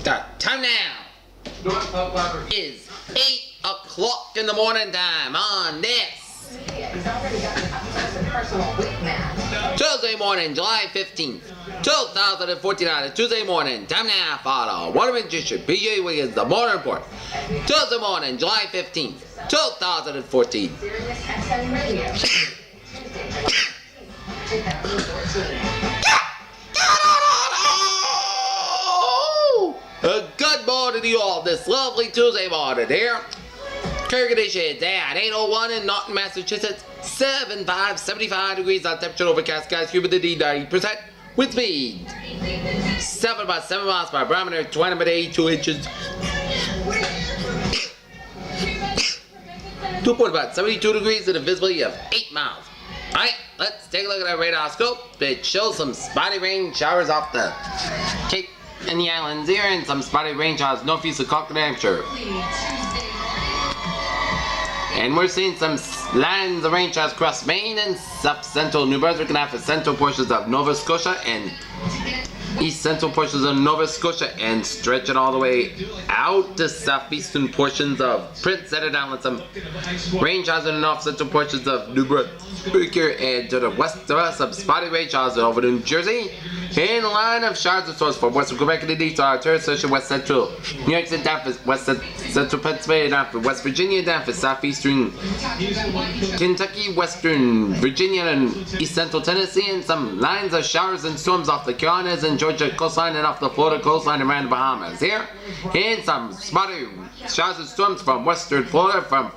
Start time now is 8 o'clock in the morning time on this Tuesday morning, July 15th, 2014 on a Tuesday morning. Time now for the Water Magician, PJ Wiggins, the morning report. Tuesday morning, July 15th, 2014. Good morning to you all this lovely Tuesday morning here. Current conditions at 8:01 in Norton, Massachusetts. 75 degrees on temperature, overcast skies, humidity 90%. Wind speed 7 miles per barometer, 20 inches. Dew point about 72 degrees and a visibility of 8 miles. Alright, let's take a look at our radar scope. It shows some spotty rain showers off the Cape and the islands here, and some spotty rain showers northeast of Concord, New Hampshire. And we're seeing some lines of rain showers across Maine and central New Brunswick and half the central portions of Nova Scotia and east central portions of Nova Scotia, and stretching all the way out to southeastern portions of Prince Edward Island. Some rain showers in the north central portions of New Brunswick and to the west of us, some spotty rain showers over New Jersey. And a line of showers of sorts from western Quebec and the east are to west central New York City, down for west central Pennsylvania, down for West Virginia, down for southeastern Kentucky, western Virginia, and east central Tennessee, and some lines of showers and storms off the Carolinas and Georgia coastline and off the Florida coastline around the Bahamas here. And some spotty showers and storms from western Florida, from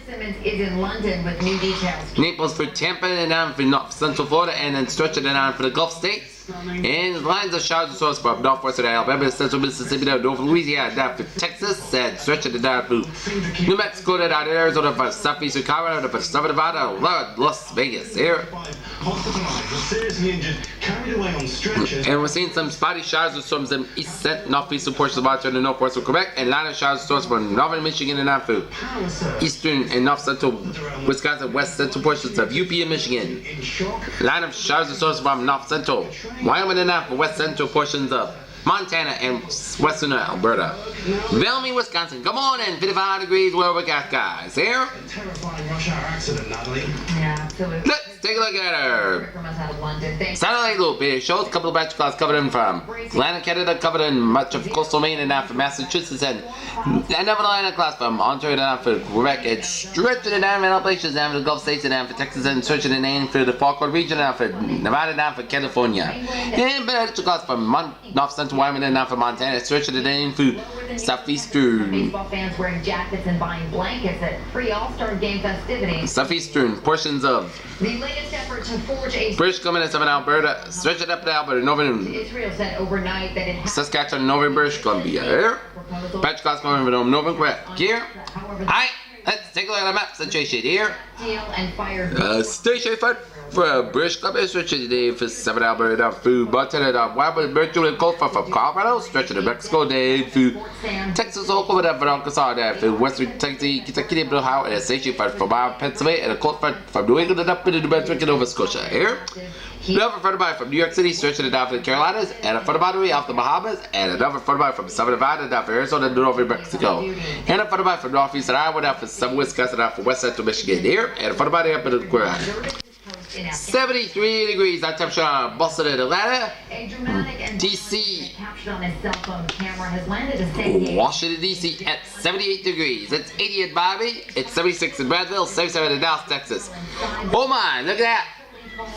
Simmons is in London with new details. Naples for Tampa and down for north central Florida, and then stretching it down for the Gulf states. And lines of showers and storms from northwestern Alabama, central Mississippi, down North Louisiana, down for Texas, and stretching it down for New Mexico, down to Arizona, for southeastern Colorado, for southern Nevada, Las Vegas here. And we're seeing some spotty showers and storms in east and northeastern portions of Montana and northwestern Quebec, and line of showers and storms from northern Michigan and down for eastern and north central Wisconsin, west central portions of UP and Michigan. Line of showers and storms from north central Wyoming and down for west central portions of Montana and western Alberta. Bellamy, Wisconsin. Come on in, 55 degrees where we got guys here. Terrifying rush hour accident, Natalie. Yeah, absolutely. Let's take a look at her satellite loop. It shows a couple of batch clouds covered in from Atlantic Canada, covered in much of coastal Maine and down for Massachusetts, and another line of clouds from Ontario down for Quebec. It's stretching it down in all places down for the Gulf States and down for Texas, and stretching it in for the Falkland region, down for Nevada, down for California. And batch clouds from north central Wyoming and down for Montana, stretching it in for southeastern. Baseball fans wearing jackets and buying blankets at pre-All-Star game festivities. Southeastern portions of the latest effort to forge a British Columbia, southern Alberta, stretch it up to Alberta, northern Israel said overnight that it Saskatchewan, northern British Columbia. Here, patch clouds coming from northern Quebec. Here, alright, let's take a look at the map situation here. Station front for British Columbia, stretching today for 7 Alberta, down through Montana, down Wyoming, virtually cold front from Colorado, stretching to Mexico, down through Texas, Oklahoma, down from Arkansas, down through Western Kentucky, Kentucky, Ohio, and a station front from Pennsylvania, and a cold front from New England and up into New Brunswick and Nova Scotia. Here, another front of mine from New York City, stretching it down for the Carolinas, and a front of mine off the Bahamas, and another front of mine from southern Nevada, down for Arizona and northern Mexico, and a front of mine from northeastern Iowa, down for southern Wisconsin, down for west central Michigan. Here, and a front of mine up in the Quebec. 73 degrees on temperature on Boston and Atlanta, DC, Washington DC at 78 degrees. It's 80 in Miami, it's 76 in Bradville, 77 in Dallas, Texas. Oh my, look at that.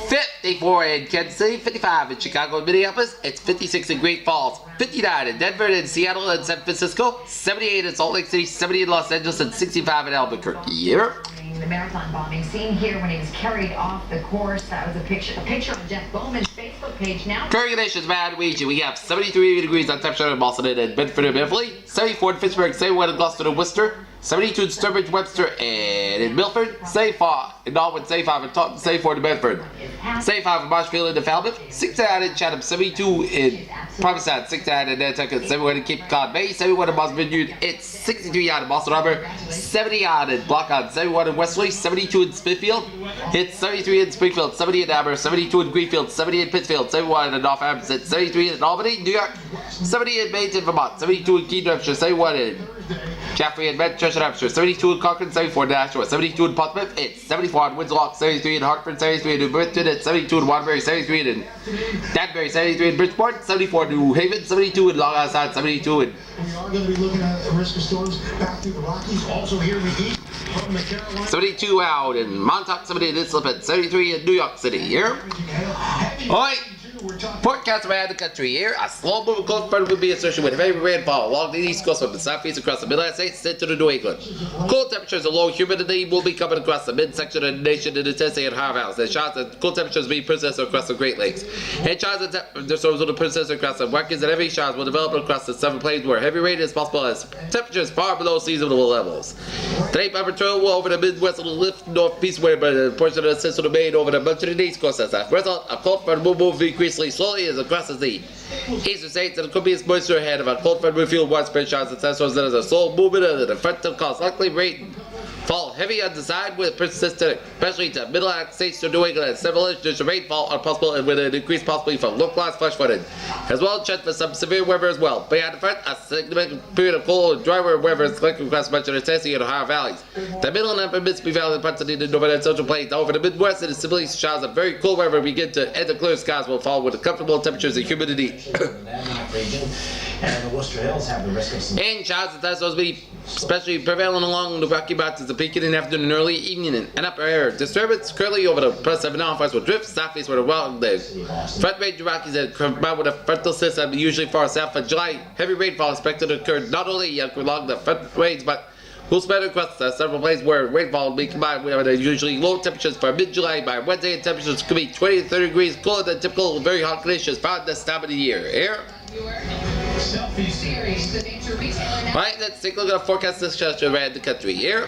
54 in Kansas City, 55 in Chicago and Minneapolis, it's 56 in Great Falls, 59 in Denver and Seattle and San Francisco, 78 in Salt Lake City, 70 in Los Angeles, and 65 in Albuquerque. Here. The marathon bombing seen here when he was carried off the course. That was a picture on Jeff Bowman's Facebook page now. Current conditions, bad region. We have 73 degrees on temperature in Boston and Bedford and Beverly, 74 in Pittsburgh, 71 in Gloucester and Worcester, 72 in Sturbridge, Webster, and in Milford. Save 5 in Norwood, save 5 in Taunton, save 4 in Bedford. Save 5 in Marshfield and Falmouth. 69 in Chatham, 72 in Provincetown, 69 in Nantucket, 71 in Cape Cod Bay, 71 in Boston Vineyard. It's 63 yard in Boston Harbor, 70 yard in Blockhouse, 71 in Westerly, 72 in Smithfield. Hits 73 in Springfield, 70 in Amber, 72 in Greenfield, 70 in Pittsfield, 71 in Northampton, 73 in Albany, New York, 70 in Maine, Vermont, 72 in Keene, New Hampshire, 71 in Jaffrey and Manchester, Hampshire, 72 in Cochrane, 74 in Nashua, 72 in Portsmouth, it's 74 in Windsor, 73 in Hartford, 73 in New Britain, it's 72 in Waterbury, 73 in Danbury, 73 in Bridgeport, 74 in New Haven, 72 in Long Island, 72 in... We are going to be looking at risk of storms back through the Rockies, also here in the east from the Carolinas. 72 out in Montauk, 70 in Islip, 73 in New York City here. Alright. Forecast around the country here. A slow moving cold front will be associated with heavy rainfall along the east coast from the southeast across the Midland States into the New England. Cold temperatures and low humidity will be coming across the mid-section of the nation in the Tennessee and Ohio valleys. And showers and cold temperatures will be persistent across the Great Lakes. And showers and storms will persist across the Rockies, and heavy showers will develop across the Southern Plains where heavy rain is possible as temperatures far below seasonal levels. Today, temperature will over the Midwest will lift northeast where a portion of the system will remain over the much of the east coast. As a result, a cold front will move increasingly slowly as it crosses the eastern states, and the copious moisture ahead of a cold front will fuel widespread showers and thunderstorms that is a slow movement of the front will cause likely rain fall heavy on the side with persistent, especially to middle Atlantic states to New England, and several inches of rainfall are possible and with an increase possibly from localized flash flooding, as well as chance for some severe weather as well. Beyond the front, a significant period of cold and drier weather is likely across much of the Tennessee and Ohio valleys. The middle and upper Mississippi Valley and parts of the northern and central plains over the Midwest and the similarly showers of very cold weather begin to end. The clear skies will fall with comfortable temperatures and humidity. And the Worcester Hills have the risk of some... And showers and thunderstorms will be especially prevailing along the Rocky Mountains, the peak in the afternoon and early evening and upper air. Disturbance currently over the plus 7 hours will drift southeast with a wild day. Front range Rockies that combined with a frontal system usually far south of July. Heavy rainfall expected to occur not only along the front range but will spread across several places where rainfall will be combined with usually low temperatures for mid-July. By Wednesday, and temperatures could be 20 to 30 degrees cooler than typical very hot conditions found this time of the year. Here. Selfie series. Alright, let's take a look at the forecast discussion around the country here.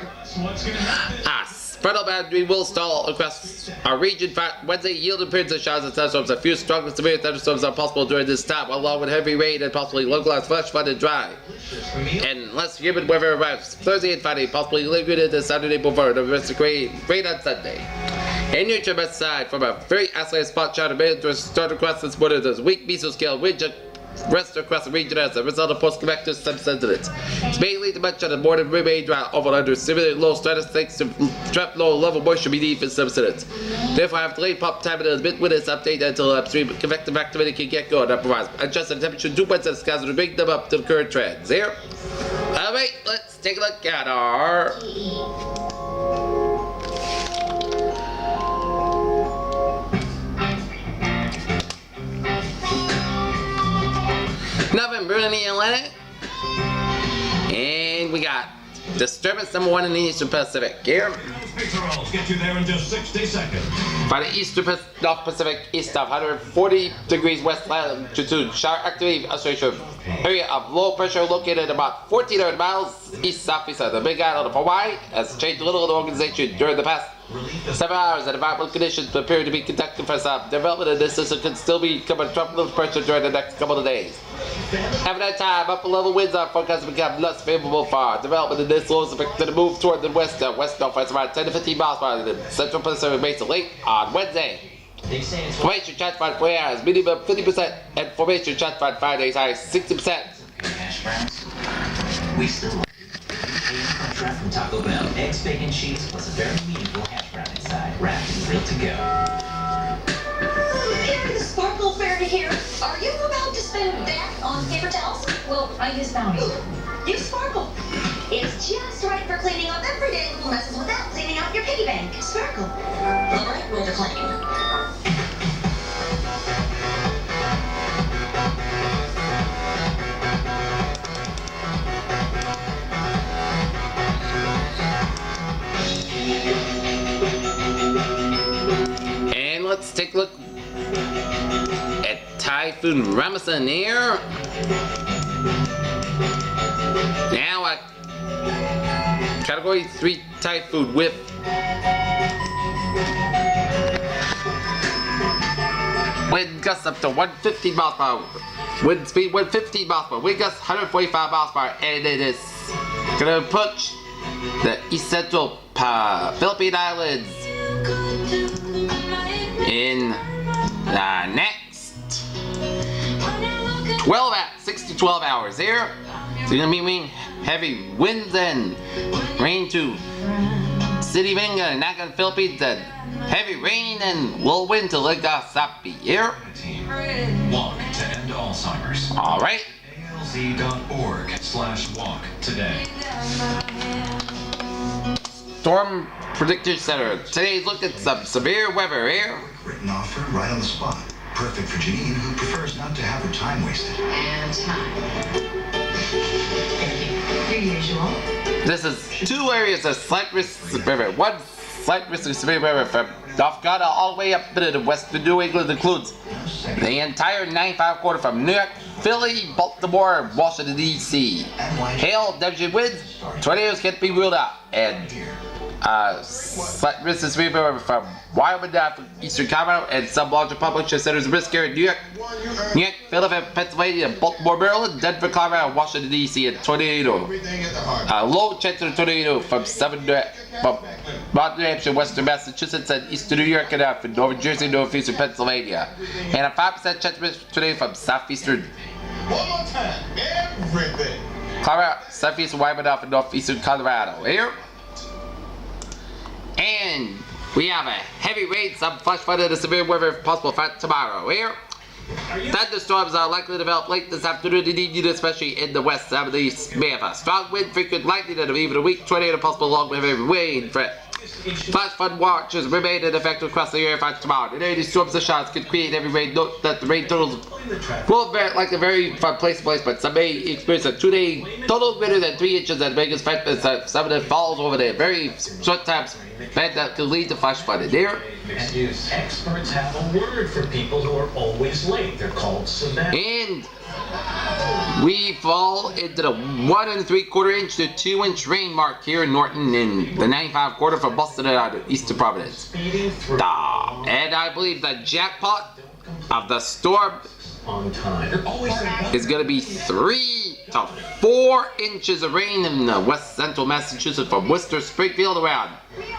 Spread out boundary will stall across our region. Wednesday, yield appearance of showers and thunderstorms. A few strong and severe thunderstorms are possible during this time, along with heavy rain and possibly localized flash flood and dry. And less humid weather arrives Thursday and Friday, possibly lingering into Saturday before the rest of rain on Sunday. And your tremendous side from a very isolated spot shower to start across this border. There's weak mesoscale wind rest across the region as a result of post-convective subsidence. It's mainly the much of the morning remain dry over under similar low status thanks to trapped low level moisture beneath its subsidence. Therefore, I have delayed pop time in a bit with this update until upstream convective activity can get going. That provides adjusted temperature 2 points of the skies to bring them up to the current trends. Here. Alright, let's take a look at our November in the Atlantic, and we got disturbance number 1 in the Eastern Pacific here. Get you there in just 60 seconds. By the Eastern North Pacific, east of 140 degrees west latitude, shower activity associated area of low pressure located about 1,400 miles east-southeast of the Big Island of Hawaii has changed little in the organization during the past 7 hours, and environmental conditions appear to be conducting for some development, and this system could still become a tropical pressure during the next couple of days. After that time, upper level winds are forecast to become less favorable for development, and this low is expected to move toward the west northwest around 10 to 15 miles per hour in the central Pacific Basin late on Wednesday. Formation chance for 4 hours, minimum 50%, and formation chance for 5 days high 60%. We still like trap from Taco Bell. Eggs, bacon, cheese, plus a very meaningful hash brown inside. Wrapped and grilled to go. Here, the Sparkle Fairy here. Are you about to spend that on paper towels? Well, I use Bounty. Use Sparkle. It's just right for cleaning up everyday little messes without cleaning out your piggy bank. Sparkle. The right way to clean. And let's take a look at Typhoon Ramasan here. Now Category 3 Typhoon with wind gusts up to 150 miles per hour. Wind speed 115 miles per hour. Wind gusts 145 miles per hour. And it is gonna approach the east central Philippine Islands in the next 6 to 12 hours here. So you're gonna be heavy winds and rain to City Vinga and Nagan Philippines, and heavy rain and low wind to Legazpi here. Walk to end Alzheimer's. Alright. ALZ.org/walk today. Storm Predictor Center. Today's look at some severe weather here. Written offer right on the spot. Perfect for Janine, who prefers not to have her time wasted. And time. Your usual. This is 2 areas of slight risk of severe weather. 1 slight risk of severe weather from North Carolina all the way up to the western New England includes the entire 9-5 quarter from New York, Philly, Baltimore, Washington D.C. Hail, demonstrated winds, tornadoes can't be ruled out, and slight risk of severe weather from Wyoming down to eastern Colorado, and some larger public centers of risk here in New York, Philadelphia, Pennsylvania, Baltimore, Maryland, Denver, Colorado, Washington D.C. and tornado. Low chance of a tornado from New Hampshire, Western Massachusetts, and Eastern New York, and from Northern Jersey, Northeastern Pennsylvania, and a 5% chance of a tornado from southeastern One more time. Everything. Colorado, southeastern Wyoming, and northeastern Colorado. Here. And we have a heavy rain, some flash flooding, and severe weather possible for tomorrow. Here. Thunderstorms are likely to develop late this afternoon and evening, especially in the west and the east. May have a strong wind, frequent lightning, and even a weak tornado possible along with heavy rain threat. Flash flood watches remain in effect across the area for tomorrow. And any storms or showers could create heavy rain. Note that the rain totals will vary from place to place, but some may experience a 2-day total greater than 3 inches and biggest effect is that some of them falls over there. Very short times that could lead to flash flooding there. Experts have a word for people who are always late. They're called savannah. And we fall into the 1 3/4 inch to 2 inch rain mark here in Norton in the 9-5 quarter from Boston and eastern Providence. And I believe the jackpot of the storm is going to be 3 to 4 inches of rain in the west central Massachusetts from Worcester, Springfield around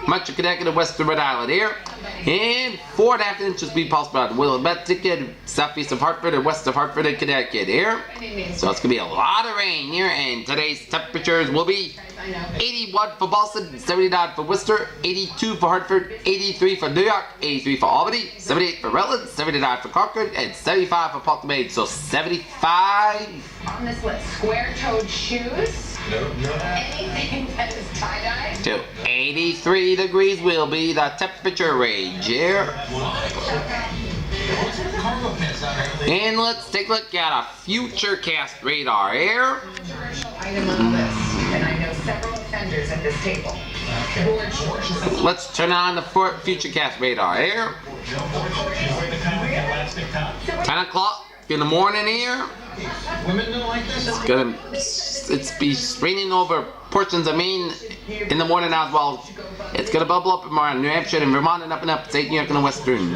much of Connecticut and western Rhode Island here. And 4.5 inches be possible on Willamette and southeast of Hartford and west of Hartford and Connecticut here. So it's going to be a lot of rain here, and today's temperatures will be 81 for Boston, 79 for Worcester, 82 for Hartford, 83 for New York, 83 for Albany, 78 for Rutland, 79 for Concord, and 75 for Portland, Maine. So 75. On this list, square-toed shoes. No. Anything that is tie-dye. To 83 degrees will be the temperature range here. And let's take a look at a futurecast radar here. Controversial item on the list, and I know several offenders at this table. Let's turn on the futurecast radar here. 10 o'clock in the morning here. Women don't like this. It's be raining over portions of Maine in the morning as well. It's gonna bubble up around New Hampshire and Vermont and up upstate New York and the western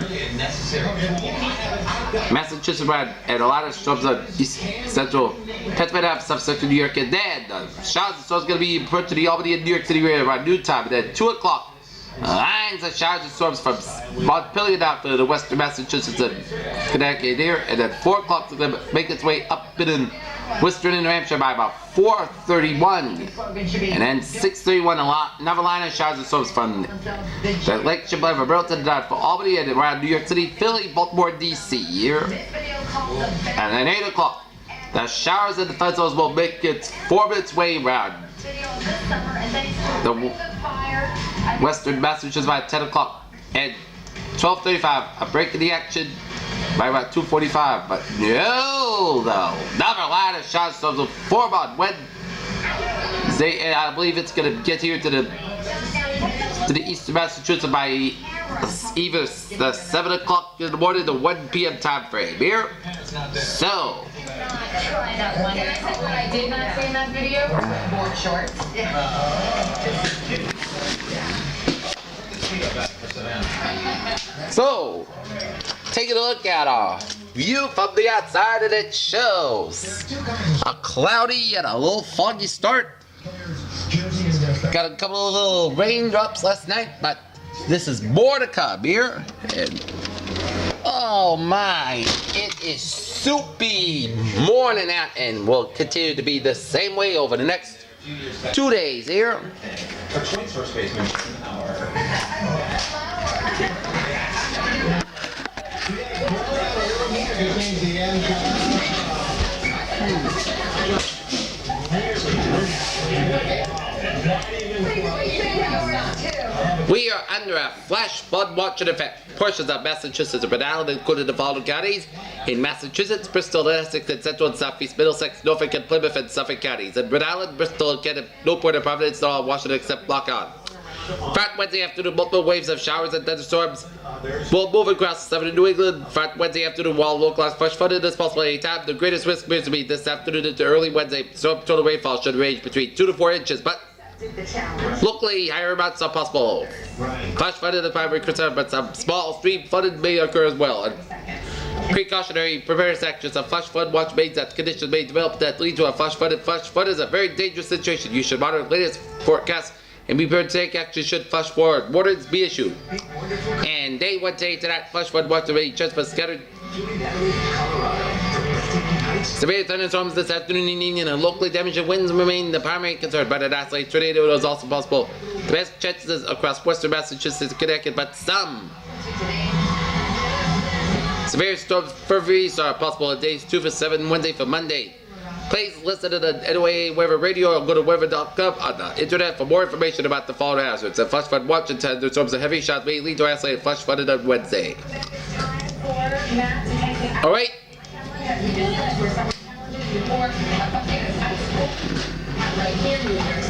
Massachusetts and a lot of storms of east central Pennsylvania have stuff central New York, and then showers and storms gonna be approaching the Albany and New York City area around noon time, and then 2 o'clock. Lines of showers and storms from Montpelier down to the western Massachusetts and Connecticut here, and then 4 o'clock it's going to make its way up in western New Hampshire by about 4:31, and then 6:31 another line of showers and storms from the Lake Champlain from Burlington down for Albany and around New York City, Philly, Baltimore, D.C. here, and then 8 o'clock the showers and the thunderstorms will make its 4 minutes way around the western Massachusetts by 10 o'clock, and 12:35 a break in the action by about 2:45, but no, though, another line of showers and storms will form on Wednesday, and I believe it's going to get here to the to the eastern Massachusetts by either the 7 o'clock in the morning to 1 p.m. time frame here. So, Try that one. Can I say what I did not say in that video? Board shorts. so taking a look at our view from the outside, and it shows a cloudy and a little foggy start. Got a couple of little raindrops last night, but this is more to come here. And oh my, it is soupy morning out, and will continue to be the same way over the next 2 days here. Detroit's first baseman, We are under a flash flood watching effect. Portions of Massachusetts are Rhode including the following counties. In Massachusetts, Bristol, Essex, and Central and Southeast Middlesex, Norfolk, and Plymouth, and Suffolk counties. In Rhode Island, Bristol, Kent, Newport, and Providence, all Washington except Lock On. Friday Wednesday afternoon, multiple waves of showers and thunderstorms will move across the southern New England. Friday Wednesday afternoon, while localized flash flooding is possible at any time, the greatest risk appears to be this afternoon into early Wednesday. Storm total rainfall should range between 2 to 4 inches, but locally, higher amounts are possible. Flash flooding is the primary concern, but some small stream flooding may occur as well. And precautionary preparedness actions of flash flood watch means that conditions may develop that lead to a flash flood. Flash flood is a very dangerous situation. You should monitor the latest forecasts and be prepared to take action should flash flood warnings be issued. And day 1 day to that flash flood watch already just was scattered. Severe thunderstorms this afternoon and evening and locally damaging winds remain the primary concern, but an isolated tornado is also possible. The best chances across western Massachusetts and Connecticut, but some severe storms further are possible on days 2 for 7 Wednesday for Monday. Please listen to the NOAA Weather Radio or go to weather.gov on the internet for more information about the following hazards. A flash flood watch and thunderstorms and heavy shots may lead to isolated flash flooding on Wednesday. Alright.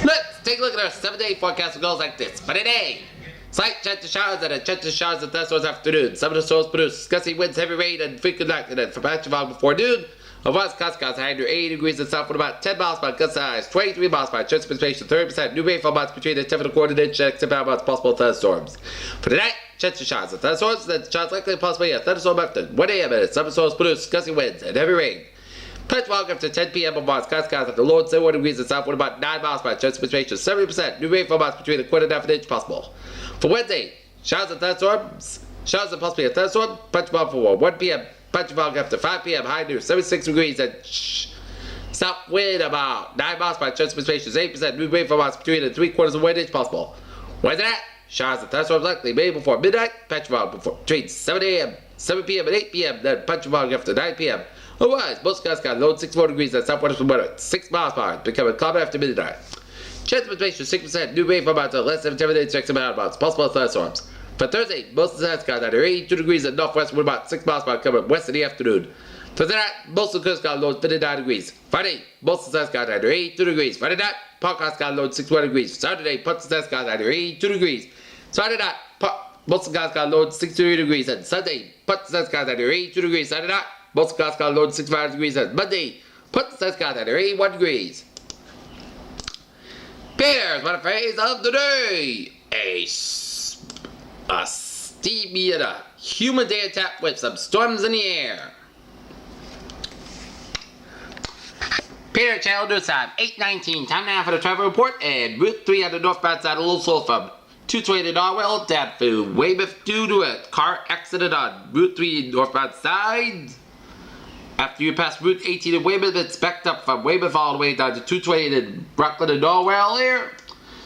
Let's take a look at our 7-day forecast. It goes like this. For today, slight chance of showers and a chance of showers and thunderstorms afternoon. Some of the storms produce gusty winds, heavy rain, and frequent accidents. For patch of fog before noon, a west gust high under 80 degrees and south with about 10 miles per gust size, 23 miles per chance of precipitation, 30%. New rainfall amounts between a 10 and a quarter inch and 6 amounts possible thunderstorms. For tonight, chance of showers and thunderstorms. The chance likely possibly a thunderstorm after 1 a.m. and some storms produce gusty winds and heavy rain. Patch fog after 10 p.m. on Mars, skies at the low and 71 degrees and south with about 9 miles per chance of precipitation, 70%. New rainfall amounts between a quarter and half an inch possible. For Wednesday, showers and thunderstorms. Showers and possibly a thunderstorm. Patch fog for 1 p.m. Patch fog after 5 p.m. High near 76 degrees and south wind about 9 miles per chance of precipitation, 8%. New rainfall amounts between a 3/4 of 1 inch possible. Wednesday, showers and thunderstorms likely maybe before midnight. Patch fog between 7 a.m., 7 p.m. and 8 p.m. Then patch fog after 9 p.m. Otherwise, most skies got low 64 degrees and southwest from weather 6 miles per hour, becoming calm after midnight. Chance of precipitation 6%. New rainfall amounts to less than 7 inches amounts. Possible thunderstorms. For Thursday, most of the skies got under 82 degrees and northwest with about 6 miles per hour coming west in the afternoon. Thursday night, most of the coast got low 59 degrees. Friday, most of the skies got under 82 degrees. Friday night, Parkhouse got low 61 degrees. Saturday, most of the skies got under 82 degrees. Saturday night, most of the skies got low 63 degrees. And Sunday, most of the skies got under 82 degrees. Saturday night, most of the skies got low 65 degrees. And Monday, most of the skies got under 81 degrees. Here's what a phrase of the day. A steamy and a humid day attack with some storms in the air. Peter Channel News Time, 8:19. Time now for the travel report. And Route 3 on the northbound side, a little slow from 220 to Norwell, down through Weymouth due to a car accident on Route 3 northbound side. After you pass Route 18 in Weymouth, it's backed up from Weymouth all the way down to 220 in Brooklyn and Norwell here.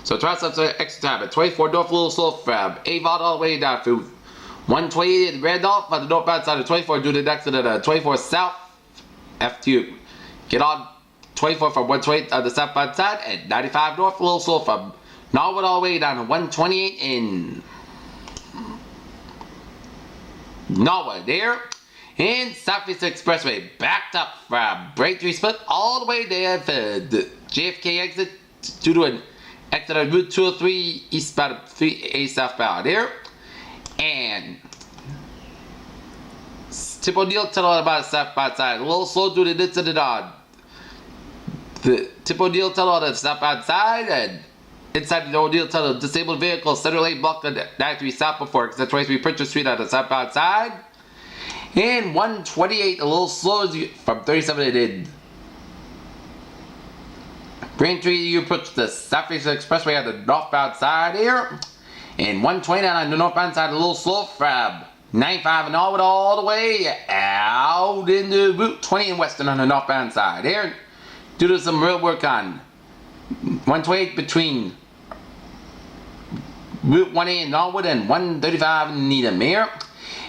So try some extra time at 24 north, a little slow from Avon all the way down through 120 in Randolph on the northbound side of 24 due to an accident at 24 south. After you get on 24 from 120 on the southbound side, and 95 north, a little slow from Norwood all the way down to 128 in Norwood there. And Southeast Expressway backed up from Braintree Split all the way there for the JFK exit due to an exit on Route 203 eastbound 3A southbound here. And Tip O'Neill tunnel about the southbound side. A little slow due to this and the Tip O'Neill tunnel on the southbound side, and inside the O'Neill tunnel, disabled vehicle center lane blocked on 93 south before exit 23 Pritchard Street on the southbound side. And 128 a little slow from 37 in Braintree. You approach the Southeast Expressway on the northbound side here. And 129 on the northbound side a little slow from 95 and all the way out into Route 20 and Western on the northbound side here. Due to some road work on 128 between Route 1A in Norwood and 135 in Needham here.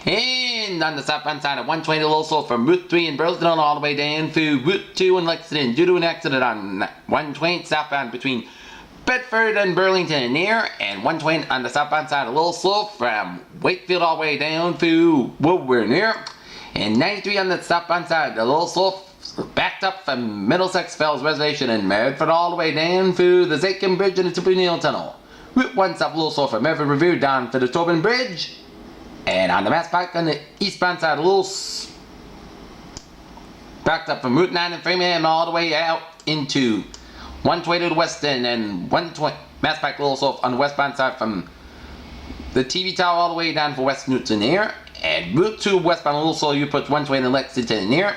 And on the southbound side of 120 a little slow from Route 3 in Burlington all the way down through Route 2 in Lexington due to an accident on 120 southbound between Bedford and Burlington here. And 120 on the southbound side a little slow from Wakefield all the way down through Woodward here. And 93 on the southbound side a little slow backed up from Middlesex Fells Reservation and Medford all the way down through the Zakin Bridge and the Tip O'Neill Tunnel. Route 1 stop a little slow from Medford Revere down to the Tobin Bridge. And on the Mass Pike on the eastbound side a little backed up from Route 9 and Framingham all the way out into 120 to the west end, and 120 Mass Pike a little slow on the westbound side from the TV Tower all the way down for West Newton here. And Route 2 westbound a little slow, you put 120 to Lexington here.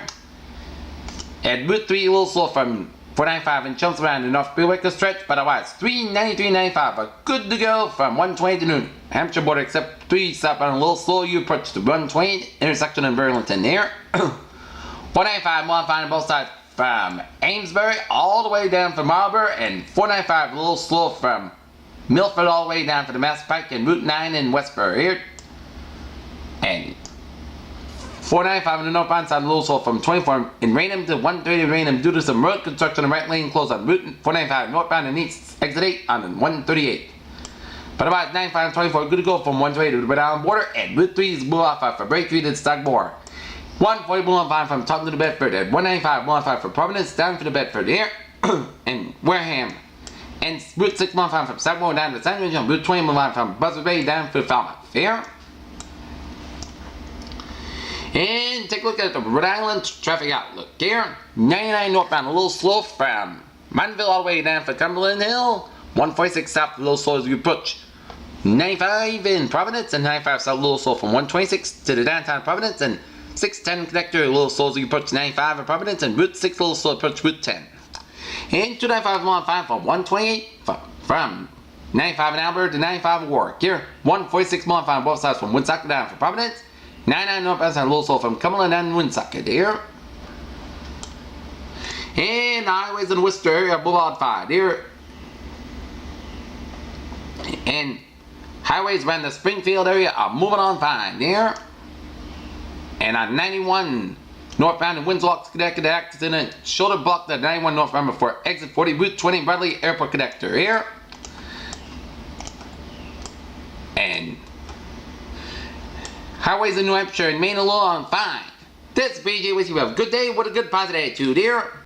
And Route 3 a little slow from 495 and jumps around the North Billwaker stretch, but otherwise 393.95 are good to go from 120 to New Hampshire border, except 3 southbound a little slow, you approach the 120 intersection in Burlington here. 495 modified on both sides from Amesbury all the way down from Marlborough, and 495 a little slow from Milford all the way down for the Mass Pike and Route 9 in Westbury here. And 495 on the northbound side a little slow from 24 in Raynham to 130 in Raynham due to some road construction and right lane closed on Route 495 northbound and east exit 8 on 138. But about 95 and 24 good to go from 128 to the Rhode Island border, and Route 3 is off for Break 3 to Stagmore. 140 115 from Taunton to the Bedford, and 195 115 for Providence down for the Bedford here, and Wareham. And Route 6 115 from Stagmore down to Sandwich, and Route 20 115 from Buzzard Bay down for Falmouth here. And take a look at the Rhode Island traffic outlook here. 99 northbound a little slow from Manville all the way down for Cumberland Hill. 146 south a little slow as you approach 95 in Providence, and 95 south a little slow from 126 to the downtown Providence, and 610 connector a little slow as you approach 95 in Providence, and Route 6 a little slow approach Route 10. And 295 115 from 128 from 95 in Albert to 95 in Warwick here. 146 115 on both sides from Woonsocket down for Providence. 99 northbound a little slow from Cumberland and Woonsocket here. And the highways in the Worcester area Boulevard 5 here. And highways around the Springfield area are moving on fine here. And on 91 northbound in Windsor, Connecticut, accident shoulder blocked at 91 northbound before exit 40 Route 20 Bradley Airport connector here. And highways in New Hampshire and Maine along fine. This is BJ with you. Have a good day with a good positive attitude here.